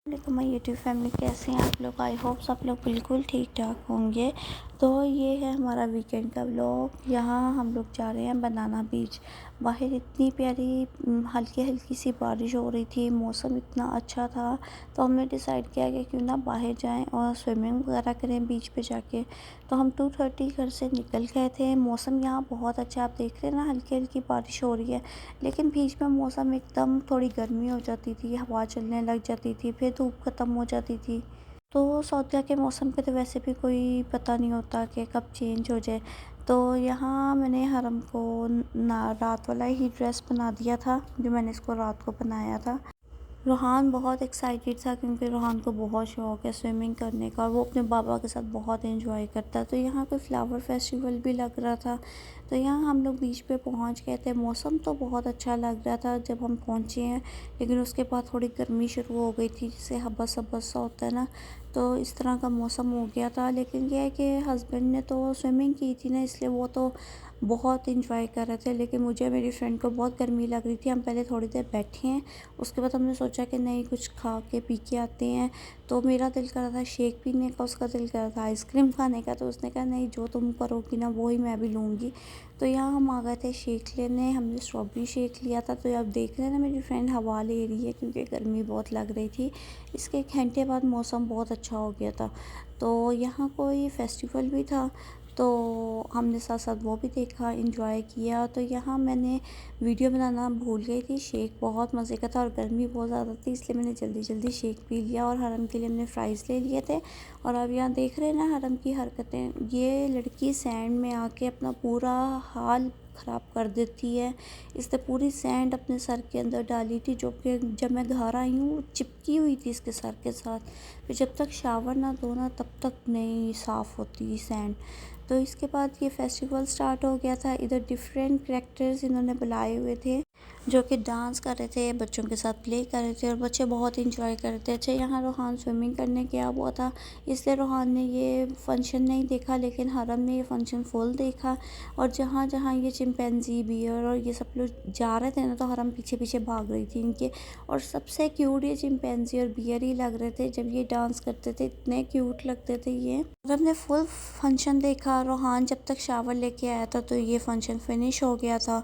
My YouTube family, कैसे हैं आप लोग। आई होप सब लोग बिल्कुल ठीक ठाक होंगे। तो ये है हमारा वीकेंड का व्लॉग। यहाँ हम लोग जा रहे हैं बनाना बीच। बाहर इतनी प्यारी हल्की हल्की सी बारिश हो रही थी, मौसम इतना अच्छा था। तो हमने डिसाइड किया कि क्यों ना बाहर जाएं और स्विमिंग वगैरह करें बीच पे जाके। तो हम 2:30 घर से निकल गए थे। मौसम यहाँ बहुत अच्छा, आप देख रहे हैं ना, हल्की हल्की बारिश हो रही है। लेकिन बीच में मौसम एकदम थोड़ी गर्मी हो जाती थी, हवा चलने लग जाती थी, फिर धूप ख़त्म हो जाती थी। तो सऊदिया के मौसम के तो वैसे भी कोई पता नहीं होता कि कब चेंज हो जाए। तो यहाँ मैंने हरम को ना रात वाला ही ड्रेस बना दिया था, जो मैंने इसको रात को बनाया था। रोहान बहुत एक्साइटेड था क्योंकि रोहान को बहुत शौक़ है स्विमिंग करने का और वो अपने बाबा के साथ बहुत एंजॉय करता है। तो यहाँ कोई फ्लावर फेस्टिवल भी लग रहा था। तो यहाँ हम लोग बीच पे पहुँच गए थे। मौसम तो बहुत अच्छा लग रहा था जब हम पहुँचे हैं, लेकिन उसके बाद थोड़ी गर्मी शुरू हो गई थी, जिससे हबस हबस सा होता है ना। तो इस तरह का मौसम हो गया था। लेकिन यह है कि हस्बैंड ने तो स्विमिंग की थी ना, इसलिए वो तो बहुत इंजॉय कर रहे थे। लेकिन मुझे, मेरी फ्रेंड को बहुत गर्मी लग रही थी। हम पहले थोड़ी देर बैठे हैं, उसके बाद हमने सोचा कि नहीं, कुछ खा के पी के आते हैं। तो मेरा दिल कर रहा था शेक पीने का, उसका दिल कर रहा था आइसक्रीम खाने का। तो उसने कहा नहीं, जो तुम करोगी ना वो ही मैं भी लूँगी। तो यहाँ हम आ गए थे शेक लेने। हमने स्ट्रॉबेरी शेक लिया था। तो आप देख रहे हैं ना, मेरी फ्रेंड हवा ले रही है क्योंकि गर्मी बहुत लग रही थी। इसके एक घंटे बाद मौसम बहुत अच्छा हो गया था। तो यहाँ कोई फेस्टिवल भी था, तो हमने साथ साथ वो भी देखा, इंजॉय किया। तो यहाँ मैंने वीडियो बनाना भूल गई थी। शेक बहुत मज़े का था और गर्मी बहुत ज़्यादा थी, इसलिए मैंने जल्दी जल्दी शेक पी लिया। और हरम के लिए हमने फ़्राइज़ ले लिए थे। और अब यहाँ देख रहे हैं ना हरम की हरकतें। ये लड़की सैंड में आके अपना पूरा हाल ख़राब कर देती है। इसने पूरी सैंड अपने सर के अंदर डाली थी, जो कि जब मैं घर आई हूँ चिपकी हुई थी इसके सर के साथ। फिर जब तक शावर ना धो ना, तब तक नहीं साफ़ होती सैंड। तो इसके बाद ये फेस्टिवल स्टार्ट हो गया था। इधर डिफरेंट कैरेक्टर्स इन्होंने बुलाए हुए थे, जो कि डांस कर रहे थे, बच्चों के साथ प्ले कर रहे थे और बच्चे बहुत इंजॉय कर रहे थे। अच्छा, यहाँ रोहान स्विमिंग करने गया हुआ था, इसलिए रोहान ने ये फंक्शन नहीं देखा, लेकिन हरम ने ये फंक्शन फुल देखा। और जहाँ जहाँ ये चिंपैंजी, बियर और ये सब लोग जा रहे थे ना, तो हरम पीछे पीछे भाग रही थी इनके। और सबसे क्यूट ये चिंपैंजी और बियर ही लग रहे थे। जब ये डांस करते थे इतने क्यूट लगते थे ये। हरम ने फुल फंक्शन देखा। रोहान जब तक शावर लेके आया था तो ये फंक्शन फिनिश हो गया था।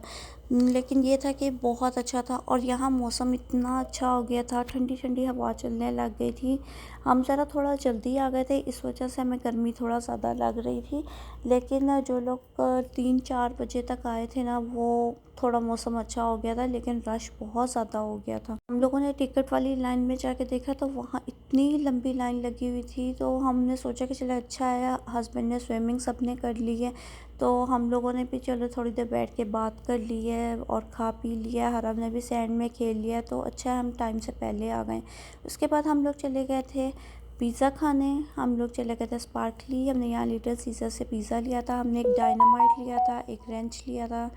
लेकिन ये था कि बहुत अच्छा था। और यहाँ मौसम इतना अच्छा हो गया था, ठंडी ठंडी हवा चलने लग गई थी। हम ज़रा थोड़ा जल्दी आ गए थे, इस वजह से हमें गर्मी थोड़ा ज़्यादा लग रही थी। लेकिन जो लोग 3-4 बजे तक आए थे ना, वो थोड़ा मौसम अच्छा हो गया था, लेकिन रश बहुत ज़्यादा हो गया था। हम लोगों ने टिकट वाली लाइन में जाके देखा तो वहाँ इतनी लंबी लाइन लगी हुई थी। तो हमने सोचा कि चलो अच्छा है, हस्बैंड ने स्विमिंग सबने कर ली है, तो हम लोगों ने भी चलो थोड़ी देर बैठ के बात कर ली है और खा पी लिया। हरम ने भी सैंड में खेल लिया, तो अच्छा है हम टाइम से पहले आ गए। उसके बाद हम लोग चले गए थे पिज़्ज़ा खाने। हम लोग चले गए थे स्पार्कली। हमने यहाँ लिटिल सीज़र से पिज़्ज़ा लिया था। हमने एक डायनामाइट लिया था, एक रेंच लिया था,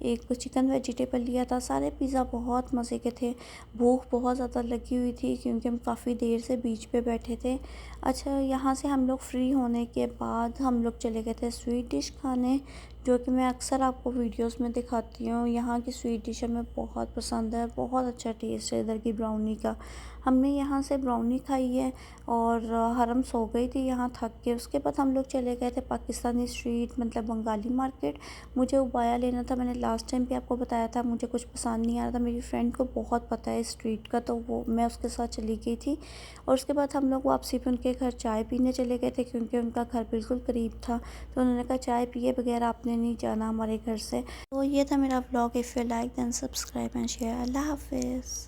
एक चिकन वेजिटेबल लिया था। सारे पिज़्ज़ा बहुत मज़े के थे। भूख बहुत ज़्यादा लगी हुई थी क्योंकि हम काफ़ी देर से बीच पे बैठे थे। अच्छा, यहाँ से हम लोग फ्री होने के बाद हम लोग चले गए थे स्वीट डिश खाने, जो कि मैं अक्सर आपको वीडियोस में दिखाती हूँ। यहाँ की स्वीट डिश हमें बहुत पसंद है, बहुत अच्छा टेस्ट है इधर की ब्राउनी का। हमने यहाँ से ब्राउनी खाई है और हरम सो गई थी यहाँ थक के। उसके बाद हम लोग चले गए थे पाकिस्तानी स्ट्रीट, मतलब बंगाली मार्केट। मुझे उबाया लेना था, मैंने लास्ट टाइम भी आपको बताया था, मुझे कुछ पसंद नहीं आ रहा था। मेरी फ्रेंड को बहुत पता है स्ट्रीट का, तो वो मैं उसके साथ चली गई थी। और उसके बाद हम लोग वापसी पे उनके घर चाय पीने चले गए थे, क्योंकि उनका घर बिल्कुल करीब था। तो उन्होंने कहा चाय पिए बगैर आपने नहीं जाना हमारे घर से। तो ये था मेरा vlog. If you like then subscribe and share. अल्लाह हाफिज़।